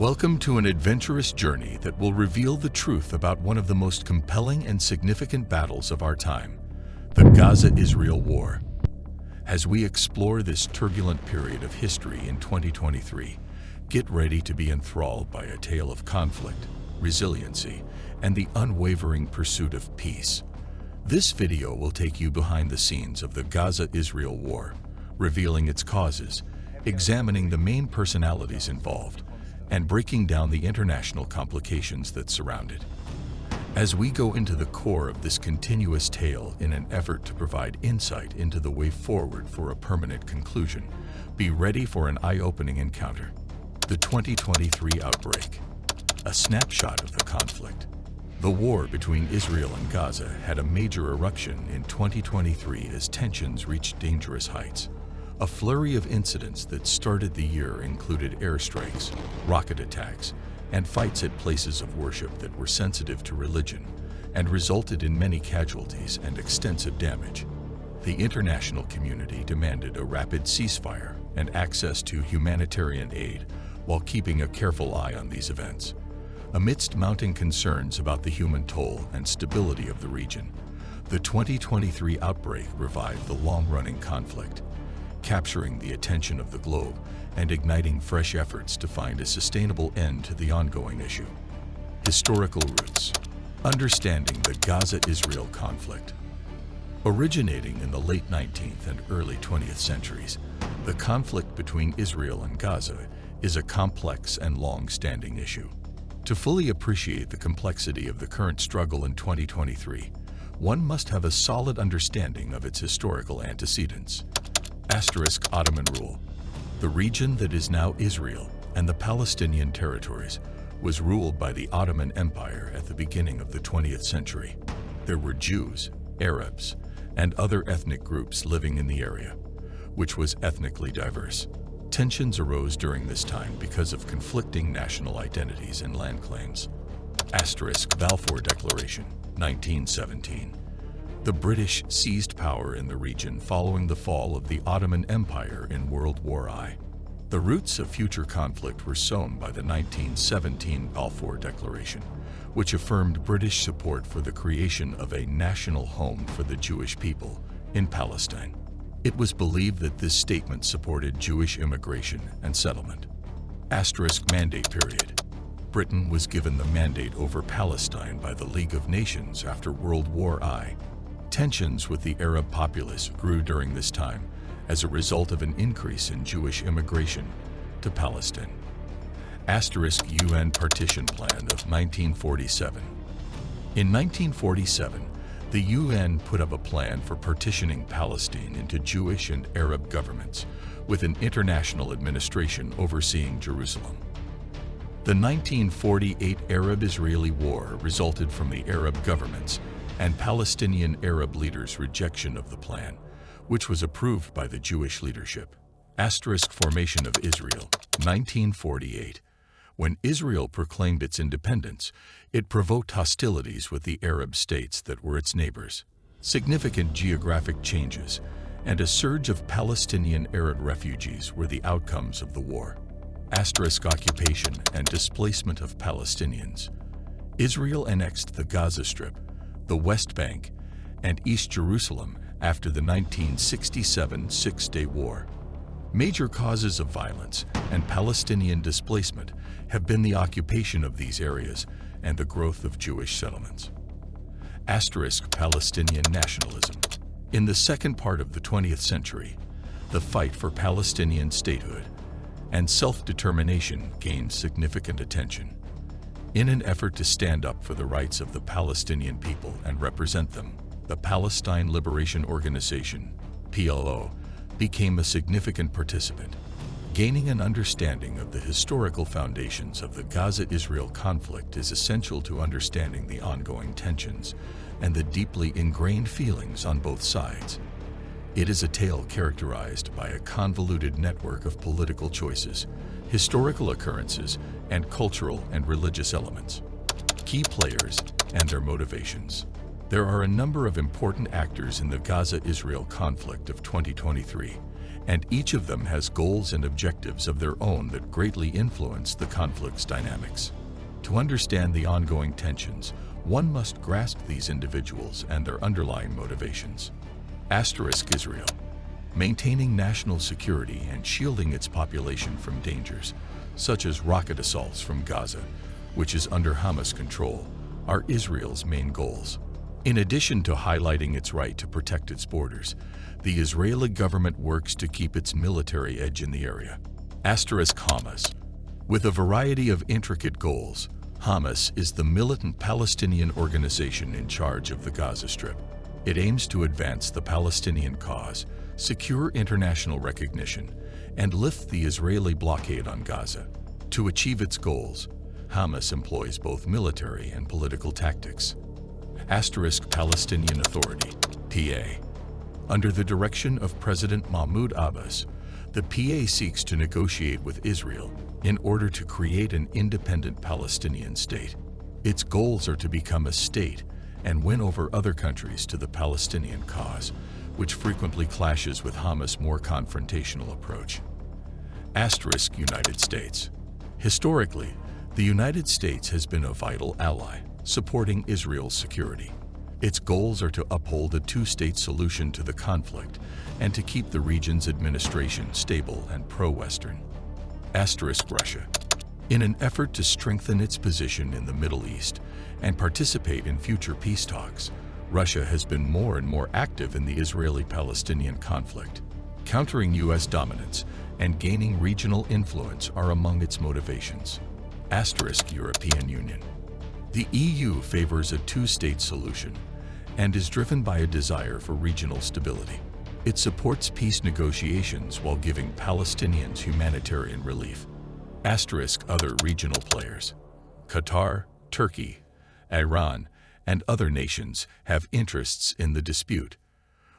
Welcome to an adventurous journey that will reveal the truth about one of the most compelling and significant battles of our time, the Gaza-Israel War. As we explore this turbulent period of history in 2023, get ready to be enthralled by a tale of conflict, resiliency, and the unwavering pursuit of peace. This video will take you behind the scenes of the Gaza-Israel War, revealing its causes, examining the main personalities involved, and breaking down the international complications that surround it. As we go into the core of this continuous tale in an effort to provide insight into the way forward for a permanent conclusion, be ready for an eye-opening encounter. The 2023 outbreak. A snapshot of the conflict. The war between Israel and Gaza had a major eruption in 2023 as tensions reached dangerous heights. A flurry of incidents that started the year included airstrikes, rocket attacks, and fights at places of worship that were sensitive to religion, and resulted in many casualties and extensive damage. The international community demanded a rapid ceasefire and access to humanitarian aid while keeping a careful eye on these events. Amidst mounting concerns about the human toll and stability of the region, the 2023 outbreak revived the long-running conflict, capturing the attention of the globe and igniting fresh efforts to find a sustainable end to the ongoing issue. Historical roots. Understanding the Gaza-Israel conflict. Originating in the late 19th and early 20th centuries, the conflict between Israel and Gaza is a complex and long-standing issue. To fully appreciate the complexity of the current struggle in 2023, one must have a solid understanding of its historical antecedents. Ottoman rule. The region that is now Israel and the Palestinian territories was ruled by the Ottoman Empire at the beginning of the 20th century. There were Jews, Arabs, and other ethnic groups living in the area, which was ethnically diverse. Tensions arose during this time because of conflicting national identities and land claims. Balfour Declaration, 1917. The British seized power in the region following the fall of the Ottoman Empire in World War I. The roots of future conflict were sown by the 1917 Balfour Declaration, which affirmed British support for the creation of a national home for the Jewish people in Palestine. It was believed that this statement supported Jewish immigration and settlement. Mandate period. Britain was given the mandate over Palestine by the League of Nations after World War I. Tensions with the Arab populace grew during this time as a result of an increase in Jewish immigration to Palestine. UN Partition Plan of 1947. In 1947, the UN put up a plan for partitioning Palestine into Jewish and Arab governments, with an international administration overseeing Jerusalem. The 1948 Arab-Israeli War resulted from the Arab governments and Palestinian Arab leaders' rejection of the plan, which was approved by the Jewish leadership. Formation of Israel, 1948. When Israel proclaimed its independence, it provoked hostilities with the Arab states that were its neighbors. Significant geographic changes and a surge of Palestinian Arab refugees were the outcomes of the war. Occupation and displacement of Palestinians. Israel annexed the Gaza Strip, the West Bank, and East Jerusalem after the 1967 Six-Day War. Major causes of violence and Palestinian displacement have been the occupation of these areas and the growth of Jewish settlements. Palestinian nationalism. In the second part of the 20th century, the fight for Palestinian statehood and self-determination gained significant attention. In an effort to stand up for the rights of the Palestinian people and represent them, the Palestine Liberation Organization, PLO, became a significant participant. Gaining an understanding of the historical foundations of the Gaza-Israel conflict is essential to understanding the ongoing tensions and the deeply ingrained feelings on both sides. It is a tale characterized by a convoluted network of political choices, historical occurrences, and cultural and religious elements. Key players and their motivations. There are a number of important actors in the Gaza-Israel conflict of 2023, and each of them has goals and objectives of their own that greatly influence the conflict's dynamics. To understand the ongoing tensions, one must grasp these individuals and their underlying motivations. Israel. Maintaining national security and shielding its population from dangers, such as rocket assaults from Gaza, which is under Hamas control, are Israel's main goals. In addition to highlighting its right to protect its borders, the Israeli government works to keep its military edge in the area. Hamas. With a variety of intricate goals, Hamas is the militant Palestinian organization in charge of the Gaza Strip. It aims to advance the Palestinian cause, secure international recognition, and lift the Israeli blockade on Gaza. To achieve its goals, Hamas employs both military and political tactics. Palestinian Authority, PA. Under the direction of President Mahmoud Abbas, the PA seeks to negotiate with Israel in order to create an independent Palestinian state. Its goals are to become a state and win over other countries to the Palestinian cause, which frequently clashes with Hamas' more confrontational approach. United States. Historically, the United States has been a vital ally, supporting Israel's security. Its goals are to uphold a two-state solution to the conflict and to keep the region's administration stable and pro-Western. Russia. In an effort to strengthen its position in the Middle East and participate in future peace talks, Russia has been more and more active in the Israeli-Palestinian conflict. Countering U.S. dominance and gaining regional influence are among its motivations. European Union. The EU favors a two-state solution and is driven by a desire for regional stability. It supports peace negotiations while giving Palestinians humanitarian relief. Other regional players. Qatar, Turkey, Iran, and other nations have interests in the dispute.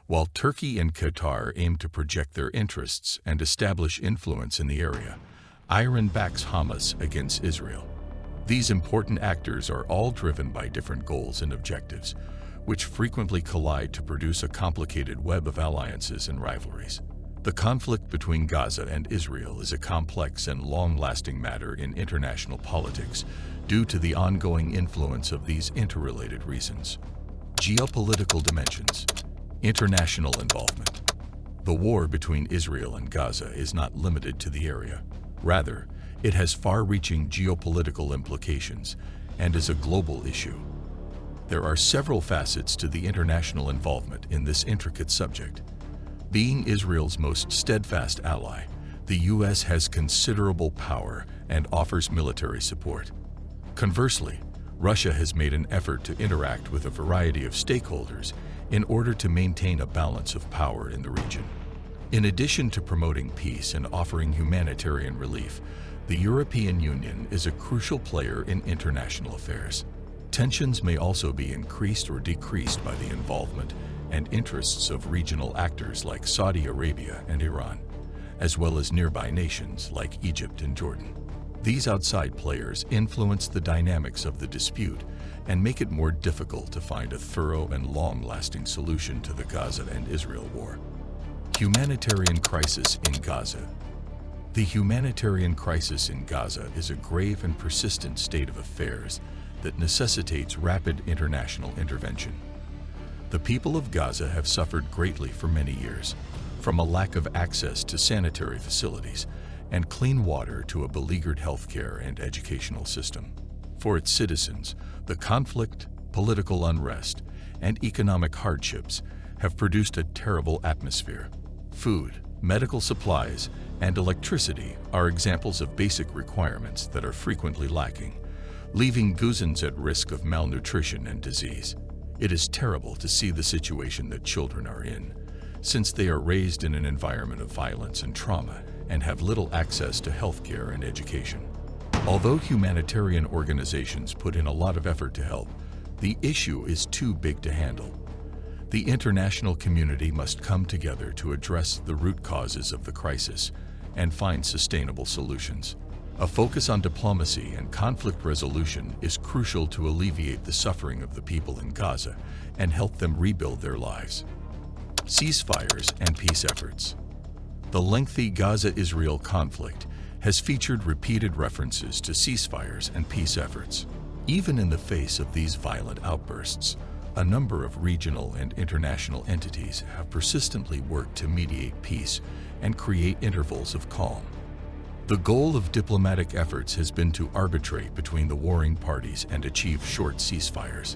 While Turkey and Qatar aim to project their interests and establish influence in the area, Iran backs Hamas against Israel. These important actors are all driven by different goals and objectives, which frequently collide to produce a complicated web of alliances and rivalries. The conflict between Gaza and Israel is a complex and long-lasting matter in international politics due to the ongoing influence of these interrelated reasons. Geopolitical dimensions. International involvement. The war between Israel and Gaza is not limited to the area. Rather, it has far-reaching geopolitical implications and is a global issue. There are several facets to the international involvement in this intricate subject. Being Israel's most steadfast ally, the U.S. has considerable power and offers military support. Conversely, Russia has made an effort to interact with a variety of stakeholders in order to maintain a balance of power in the region. In addition to promoting peace and offering humanitarian relief, the European Union is a crucial player in international affairs. Tensions may also be increased or decreased by the involvement and interests of regional actors like Saudi Arabia and Iran, as well as nearby nations like Egypt and Jordan. These outside players influence the dynamics of the dispute and make it more difficult to find a thorough and long-lasting solution to the Gaza and Israel war. Humanitarian crisis in Gaza. The humanitarian crisis in Gaza is a grave and persistent state of affairs that necessitates rapid international intervention. The people of Gaza have suffered greatly for many years, from a lack of access to sanitary facilities and clean water to a beleaguered healthcare and educational system. For its citizens, the conflict, political unrest, and economic hardships have produced a terrible atmosphere. Food, medical supplies, and electricity are examples of basic requirements that are frequently lacking, leaving Gazans at risk of malnutrition and disease. It is terrible to see the situation that children are in, since they are raised in an environment of violence and trauma and have little access to healthcare and education. Although humanitarian organizations put in a lot of effort to help, the issue is too big to handle. The international community must come together to address the root causes of the crisis and find sustainable solutions. A focus on diplomacy and conflict resolution is crucial to alleviate the suffering of the people in Gaza and help them rebuild their lives. Ceasefires and peace efforts. The lengthy Gaza-Israel conflict has featured repeated references to ceasefires and peace efforts. Even in the face of these violent outbursts, a number of regional and international entities have persistently worked to mediate peace and create intervals of calm. The goal of diplomatic efforts has been to arbitrate between the warring parties and achieve short ceasefires.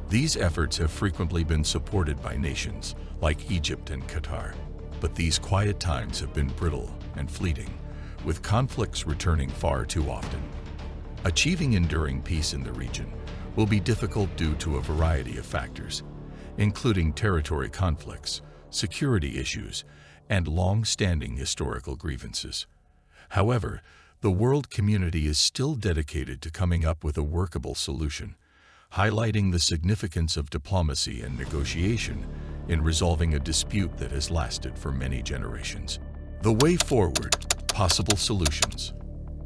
These efforts have frequently been supported by nations like Egypt and Qatar, but these quiet times have been brittle and fleeting, with conflicts returning far too often. Achieving enduring peace in the region will be difficult due to a variety of factors, including territory conflicts, security issues, and long-standing historical grievances. However, the world community is still dedicated to coming up with a workable solution, highlighting the significance of diplomacy and negotiation in resolving a dispute that has lasted for many generations. The way forward: possible solutions.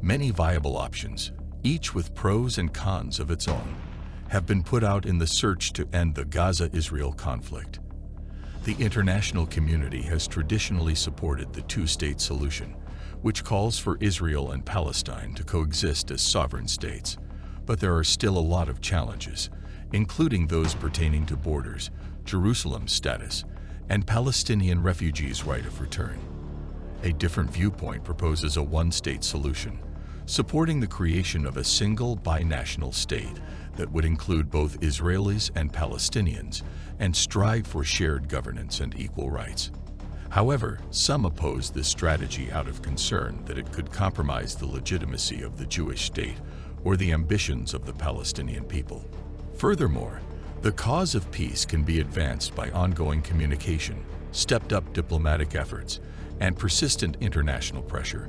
Many viable options, each with pros and cons of its own, have been put out in the search to end the Gaza-Israel conflict. The international community has traditionally supported the two-state solution, which calls for Israel and Palestine to coexist as sovereign states. But there are still a lot of challenges, including those pertaining to borders, Jerusalem's status, and Palestinian refugees' right of return. A different viewpoint proposes a one-state solution, supporting the creation of a single binational state that would include both Israelis and Palestinians and strive for shared governance and equal rights. However, some oppose this strategy out of concern that it could compromise the legitimacy of the Jewish state or the ambitions of the Palestinian people. Furthermore, the cause of peace can be advanced by ongoing communication, stepped-up diplomatic efforts, and persistent international pressure,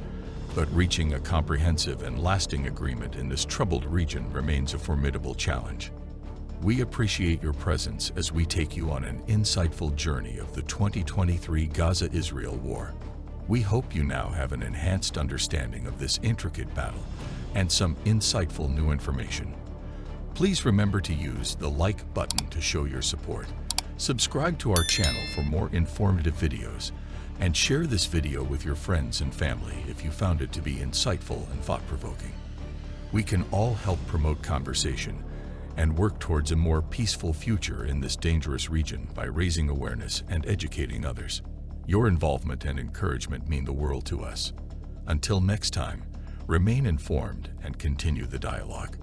but reaching a comprehensive and lasting agreement in this troubled region remains a formidable challenge. We appreciate your presence as we take you on an insightful journey of the 2023 Gaza-Israel war. We hope you now have an enhanced understanding of this intricate battle and some insightful new information. Please remember to use the like button to show your support. Subscribe to our channel for more informative videos, and share this video with your friends and family if you found it to be insightful and thought-provoking. We can all help promote conversation and work towards a more peaceful future in this dangerous region by raising awareness and educating others. Your involvement and encouragement mean the world to us. Until next time, remain informed and continue the dialogue.